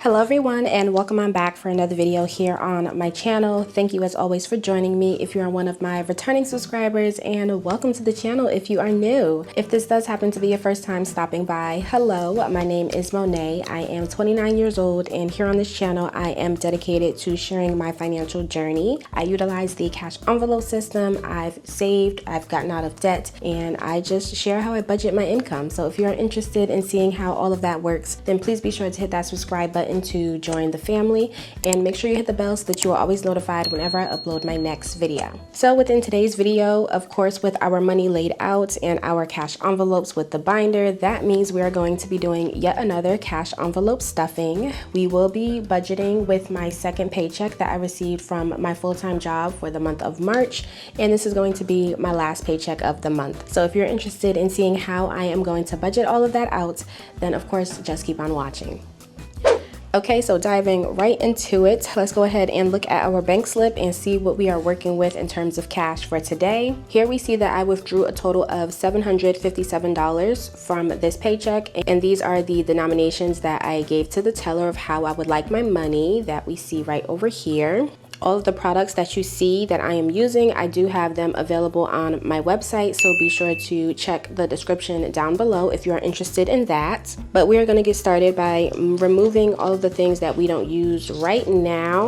Hello everyone, and welcome on back for another video here on my channel. Thank you as always for joining me if you're one of my returning subscribers, and welcome to the channel if you are new. If this does happen to be your first time stopping by, hello, my name is Monet. I am 29 years old, and here on this channel I am dedicated to sharing my financial journey. I utilize the cash envelope system. I've saved, I've gotten out of debt, and I just share how I budget my income. So if you're interested in seeing how all of that works, then please be sure to hit that subscribe button to join the family, and make sure you hit the bell so that you are always notified whenever I upload my next video. So within today's video, of course, with our money laid out and our cash envelopes with the binder, that means we are going to be doing yet another cash envelope stuffing. We will be budgeting with my second paycheck that I received from my full-time job for the month of March, and this is going to be my last paycheck of the month. So if you're interested in seeing how I am going to budget all of that out, then of course just keep on watching. Okay, so diving right into it, let's go ahead and look at our bank slip and see what we are working with in terms of cash for today. Here we see that I withdrew a total of $757 from this paycheck, and these are the denominations that I gave to the teller of how I would like my money that we see right over here. All of the products that you see that I am using, I do have them available on my website, so be sure to check the description down below if you are interested in that. But we are going to get started by removing all of the things that we don't use right now,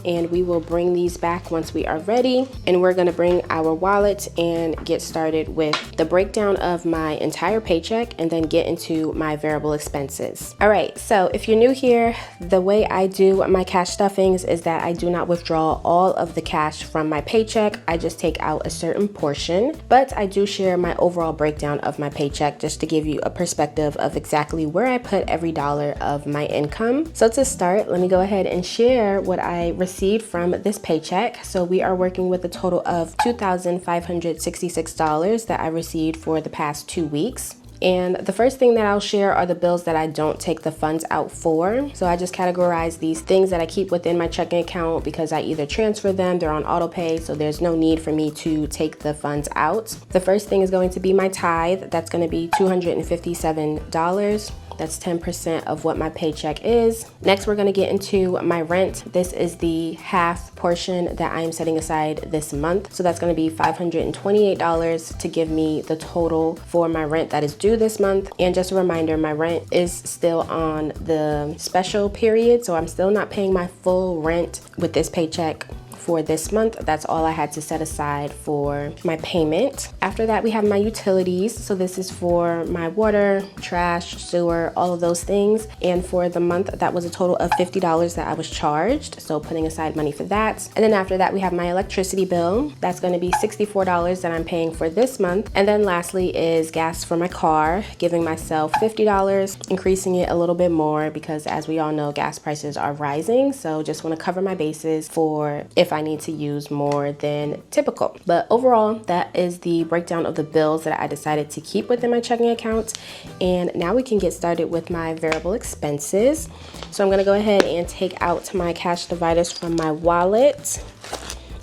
and we will bring these back once we are ready. And we're going to bring our wallet and get started with the breakdown of my entire paycheck, and then get into my variable expenses. All right, so if you're new here, the way I do my cash stuffings is that I do not withdraw all of the cash from my paycheck. I just take out a certain portion, but I do share my overall breakdown of my paycheck just to give you a perspective of exactly where I put every dollar of my income. So to start, let me go ahead and share what I received from this paycheck. So we are working with a total of $2,566 that I received for the past 2 weeks. And the first thing that I'll share are the bills that I don't take the funds out for. So I just categorize these things that I keep within my checking account because I either transfer them, they're on auto pay, so there's no need for me to take the funds out. The first thing is going to be my tithe. That's going to be $257. That's 10% of what my paycheck is. Next, we're gonna get into my rent. This is the half portion that I am setting aside this month. So that's gonna be $528 to give me the total for my rent that is due this month. And just a reminder, my rent is still on the special period, so I'm still not paying my full rent with this paycheck for this month. That's all I had to set aside for my payment. After that, we have my utilities. So this is for my water, trash, sewer, all of those things. And for the month, that was a total of $50 that I was charged. So putting aside money for that. And then after that, we have my electricity bill. That's going to be $64 that I'm paying for this month. And then lastly is gas for my car, giving myself $50, increasing it a little bit more because as we all know, gas prices are rising. So just want to cover my bases for if I need to use more than typical. But overall, that is the breakdown of the bills that I decided to keep within my checking account. And now we can get started with my variable expenses. So I'm going to go ahead and take out my cash dividers from my wallet,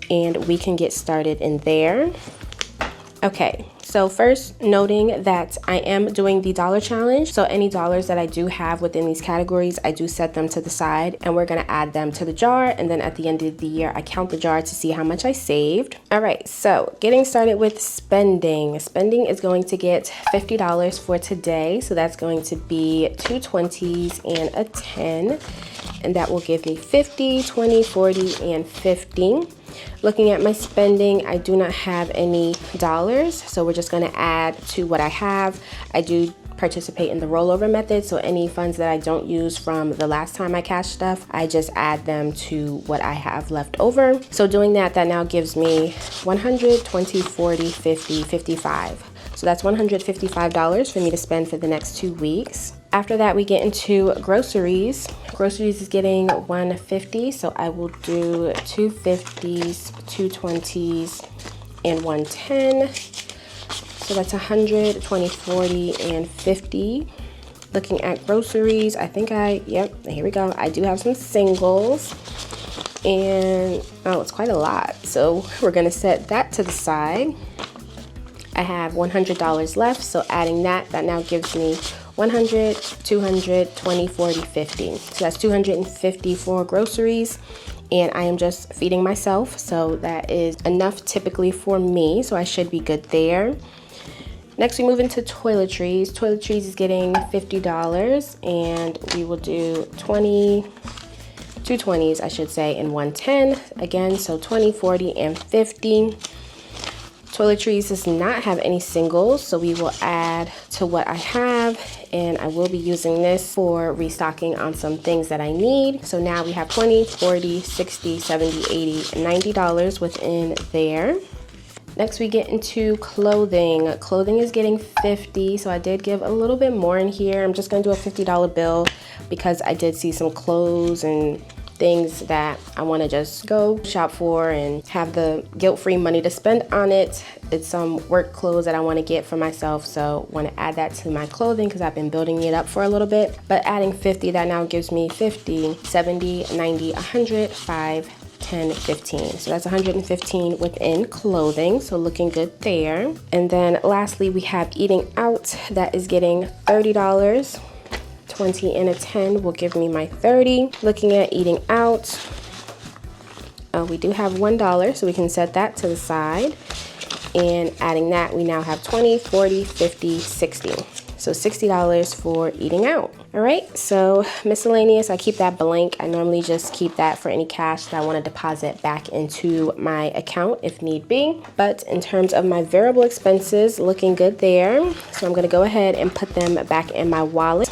and we can get started in there. Okay, so first noting that I am doing the dollar challenge. So any dollars that I do have within these categories, I do set them to the side, and we're gonna add them to the jar. And then at the end of the year, I count the jar to see how much I saved. All right, so getting started with spending. Spending is going to get $50 for today. So that's going to be 2 20s and a 10. And that will give me 50, 20, 40, and 50. Looking at my spending, I do not have any dollars, so we're just going to add to what I have. I do participate in the rollover method, so any funds that I don't use from the last time I cashed stuff, I just add them to what I have left over. So doing that, that now gives me 100, 20, 40, 50, 55. So that's $155 for me to spend for the next 2 weeks. After that, we get into groceries. Groceries is getting $150, so I will do 2 50s, 2 20s, and 1 10. So that's 100, 20, 40, and 50. Looking at groceries, I think yep, here we go. I do have some singles, and oh, it's quite a lot. So we're gonna set that to the side. I have $100 left, so adding that now gives me 100, 200, 20, 40, 50. So that's 250 for groceries. And I am just feeding myself, so that is enough typically for me, so I should be good there. Next, we move into toiletries. Toiletries is getting $50, and we will do 20, two 20s, I should say, and 110. Again, so 20, 40, and 50. Toiletries does not have any singles, so we will add to what I have, and I will be using this for restocking on some things that I need. So now we have 20, 40, 60, 70, 80, and $90 within there. Next, we get into clothing. Clothing is getting 50, so I did give a little bit more in here. I'm just gonna do a $50 bill because I did see some clothes and things that I want to just go shop for and have the guilt-free money to spend on it. It's some work clothes that I want to get for myself, so want to add that to my clothing because I've been building it up for a little bit. But adding 50, that now gives me 50, 70, 90, 100, 5, 10, 15. So that's 115 within clothing, so looking good there. And then lastly, we have eating out. That is getting $30. 20 and a 10 will give me my 30. Looking at eating out, we do have $1, so we can set that to the side. And adding that, we now have 20, 40, 50, 60. So $60 for eating out. All right, so miscellaneous, I keep that blank. I normally just keep that for any cash that I want to deposit back into my account if need be. But in terms of my variable expenses, looking good there. So I'm going to go ahead and put them back in my wallet.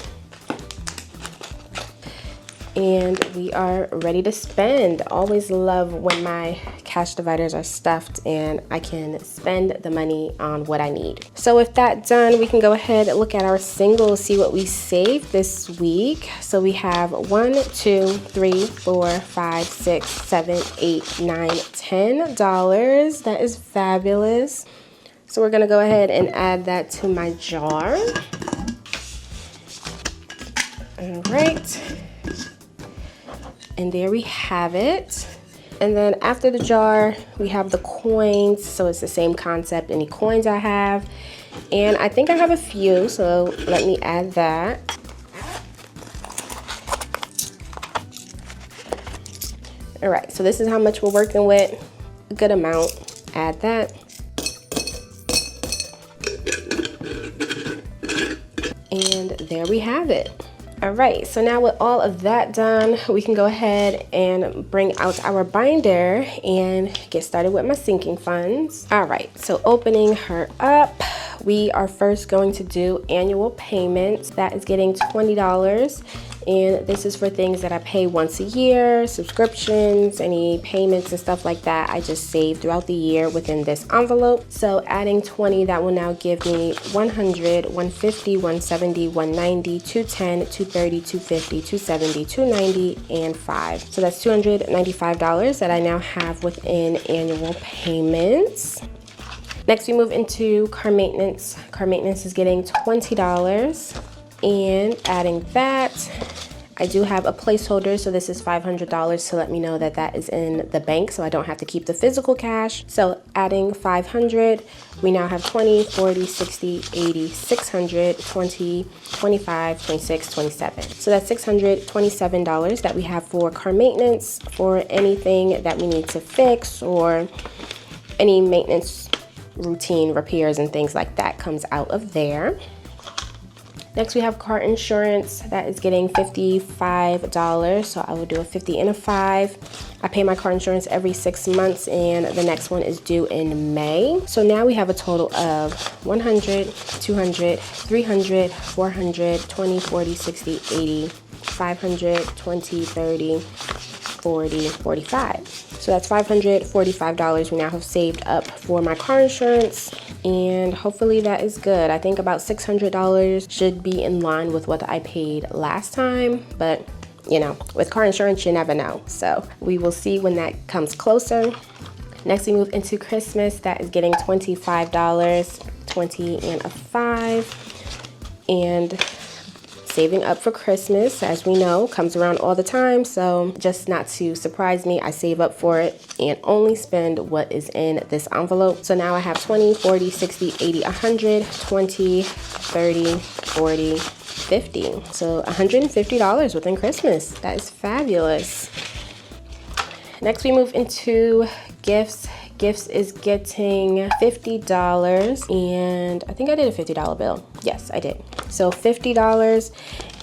And we are ready to spend. Always love when my cash dividers are stuffed and I can spend the money on what I need. So with that done, we can go ahead and look at our singles, see what we saved this week. So we have 1, 2, 3, 4, 5, 6, 7, 8, 9, $10. That is fabulous. So we're gonna go ahead and add that to my jar. All right. And there we have it. And then after the jar, we have the coins. So it's the same concept, any coins I have. And I think I have a few, so let me add that. All right, so this is how much we're working with. A good amount. Add that. And there we have it. All right, so now with all of that done, we can go ahead and bring out our binder and get started with my sinking funds. All right, so opening her up, we are first going to do annual payments. That is getting $20. And this is for things that I pay once a year, subscriptions, any payments and stuff like that I just save throughout the year within this envelope. So adding 20, that will now give me 100, 150, 170, 190, 210, 230, 250, 270, 290, and 5. So that's $295 that I now have within annual payments. Next, we move into car maintenance. Car maintenance is getting $20. And adding that, I do have a placeholder, so this is $500 to let me know that that is in the bank, so I don't have to keep the physical cash. So adding 500, we now have 20, 40, 60, 80, 600, 20, 25, 26, 27. So that's $627 that we have for car maintenance, for anything that we need to fix or any maintenance routine repairs and things like that comes out of there. Next, we have car insurance. That is getting $55. So I will do a 50 and a 5. I pay my car insurance every 6 months, and the next one is due in May. So now we have a total of 100, 200, 300, 400, 20, 40, 60, 80, 500, 20, 30, 40, 45. So that's $545 we now have saved up for my car insurance, and hopefully that is good. I think about $600 should be in line with what I paid last time, but you know, with car insurance, you never know. So we will see when that comes closer. Next, we move into Christmas. That is getting $25, 20 and a 5. And saving up for Christmas, as we know, comes around all the time. So just not to surprise me, I save up for it and only spend what is in this envelope. So now I have 20, 40, 60, 80, 100, 20, 30, 40, 50. So $150 within Christmas. That is fabulous. Next, we move into gifts. Gifts is getting $50, and I think I did a $50 bill. Yes, I did. So $50,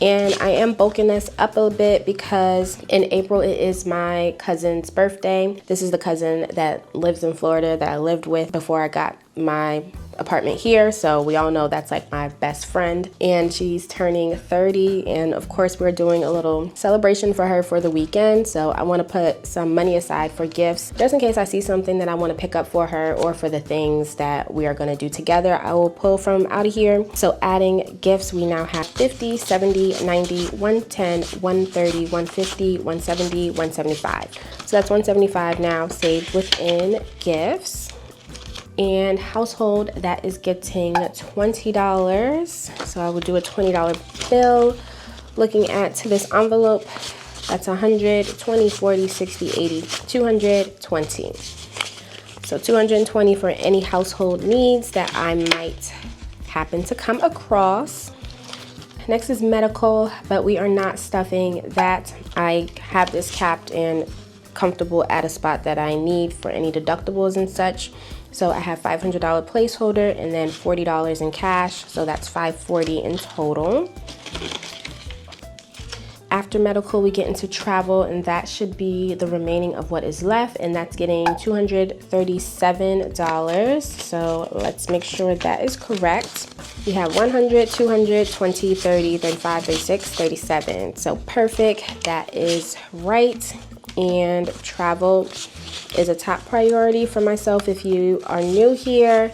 and I am bulking this up a bit because in April it is my cousin's birthday. This is the cousin that lives in Florida that I lived with before I got my apartment here, so we all know that's like my best friend, and she's turning 30, and of course we're doing a little celebration for her for the weekend. So I want to put some money aside for gifts just in case I see something that I want to pick up for her or for the things that we are going to do together. I will pull from out of here. So adding gifts, we now have 50, 70, 90, 110, 130, 150, 170, 175. So that's 175 now saved within gifts. And household, that is getting $20. So I will do a $20 bill. Looking at this envelope, that's 100, 20, 40, 60, 80, 220. So 220 for any household needs that I might happen to come across. Next is medical, but we are not stuffing that. I have this capped and comfortable at a spot that I need for any deductibles and such. So I have $500 placeholder and then $40 in cash. So that's $540 in total. After medical, we get into travel, and that should be the remaining of what is left, and that's getting $237. So let's make sure that is correct. We have 100, 200, 20, 30, 35, 36, 37. So perfect, that is right. And travel is a top priority for myself. If you are new here,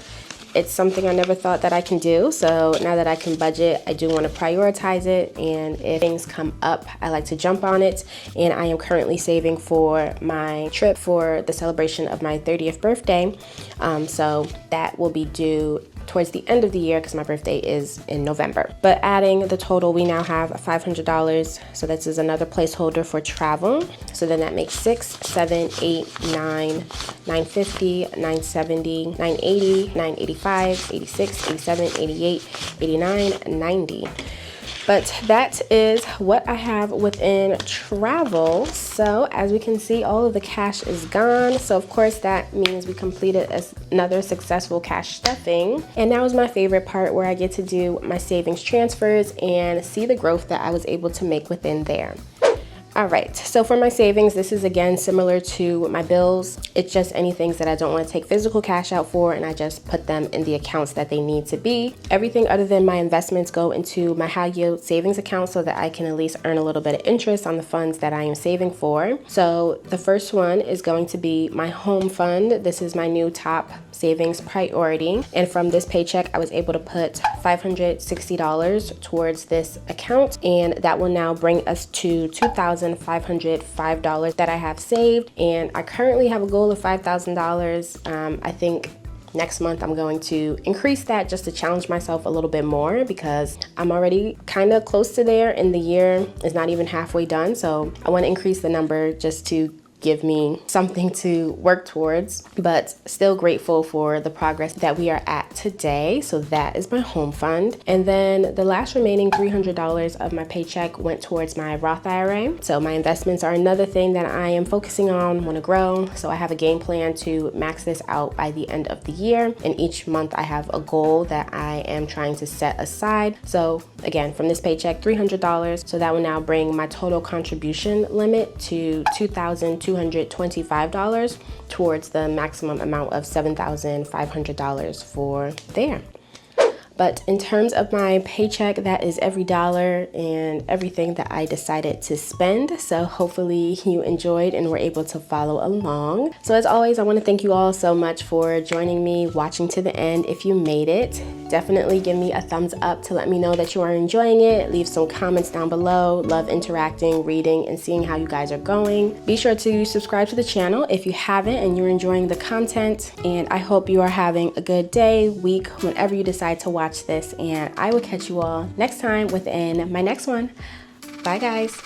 it's something I never thought that I can do. So now that I can budget, I do want to prioritize it. And if things come up, I like to jump on it. And I am currently saving for my trip for the celebration of my 30th birthday. So that will be due towards the end of the year because my birthday is in November. But adding the total, we now have $500. So this is another placeholder for travel. So then that makes 6, 7, 8, 9, 950, 970, 980, 985, 86, 87, 88, 89, 90. But that is what I have within travel. So as we can see, all of the cash is gone. So of course that means we completed another successful cash stuffing. And now is my favorite part, where I get to do my savings transfers and see the growth that I was able to make within there. All right, so for my savings, this is again similar to my bills. It's just any things that I don't want to take physical cash out for, and I just put them in the accounts that they need to be. Everything other than my investments go into my high yield savings account so that I can at least earn a little bit of interest on the funds that I am saving for. So the first one is going to be my home fund. This is my new top savings priority. And from this paycheck, I was able to put $560 towards this account, and that will now bring us to $2,505 that I have saved. And I currently have a goal of $5,000. I think next month I'm going to increase that just to challenge myself a little bit more, because I'm already kind of close to there and the year is not even halfway done. So I want to increase the number just to give me something to work towards, but still grateful for the progress that we are at today. So that is my home fund. And then the last remaining $300 of my paycheck went towards my Roth IRA. So my investments are another thing that I am focusing on, want to grow. So I have a game plan to max this out by the end of the year. And each month I have a goal that I am trying to set aside. So again, from this paycheck, $300. So that will now bring my total contribution limit to $2,225 towards the maximum amount of $7,500 for there. But in terms of my paycheck, that is every dollar and everything that I decided to spend. So hopefully you enjoyed and were able to follow along. So as always, I want to thank you all so much for joining me, watching to the end. If you made it, Definitely give me a thumbs up to let me know that you are enjoying it. Leave some comments down below. Love interacting, reading, and seeing how you guys are going. Be sure to subscribe to the channel if you haven't and you're enjoying the content. And I hope you are having a good day, week, whenever you decide to watch this. And I will catch you all next time within my next one. Bye, guys.